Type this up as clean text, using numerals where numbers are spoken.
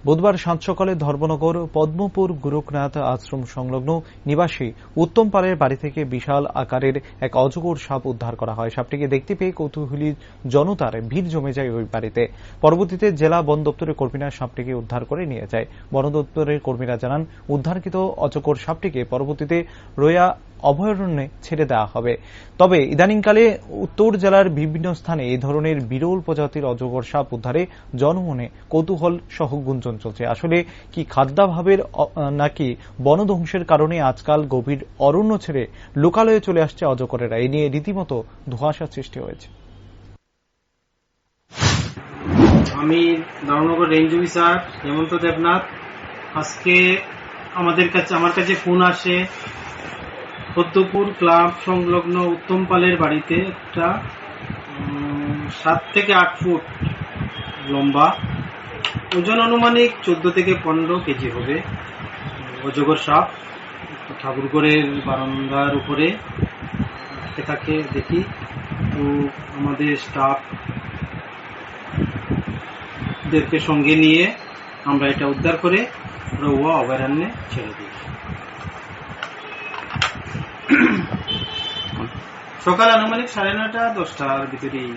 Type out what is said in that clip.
বুধবার সাত সকালে ধর্মনগর পদ্মপুর গোরখনাথ আশ্রম সংলগ্ন নিবাসী উত্তম পালের বাড়ি থেকে বিশাল আকারের এক অজগর সাপ উদ্ধার করা হয়। সাপটিকে দেখতে পেয়ে কৌতূহলী জনতার ভিড় জমে যায় ওই বাড়িতে। পরবর্তীতে জেলা বন দপ্তরের কর্মীরা সাপটিকে উদ্ধার করে নিয়ে যায়। বন দপ্তরের কর্মীরা জানান, উদ্ধারকৃত অজগর সাপটিকে পরবর্তীতে রোয়া অভয়ারণ্যে ছেড়ে দেওয়া হবে। তবে ইদানিংকালে উত্তর জেলার বিভিন্ন স্থানে এই ধরনের বিরল প্রজাতির অজগর সাপ উদ্ধারে জনমনে কৌতূহল সহ গুঞ্জন চলছে। আসলে কি খাদ্যাভাবের নাকি বনধ্বংসের কারণে আজকাল গভীর অরণ্য ছেড়ে লোকালয়ে চলে আসছে অজগরেরা? এ নিয়ে রীতিমতো ধোঁয়াশার সৃষ্টি হয়েছে। আমি ধর্মনগর রেঞ্জ অফিসার হেমন্ত দেবনাথ। আজকে আমার কাছে ফোন আসে পদ্মপুর ক্লাব সংলগ্ন উত্তম পালের বাড়িতে একটা 7 থেকে 8 ফুট লম্বা, ওজন আনুমানিক 14 থেকে 15 কেজি হবে অজগর সাপ ঠাকুরঘরের বারান্দার উপরে থাকে দেখি। তো আমাদের স্টাফদেরকে সঙ্গে নিয়ে আমরা এটা উদ্ধার করে রৌয়া অভয়ারণ্যে ছেড়ে দিই। সকাল আনুমানিক 9:30 10টার ভিতরেই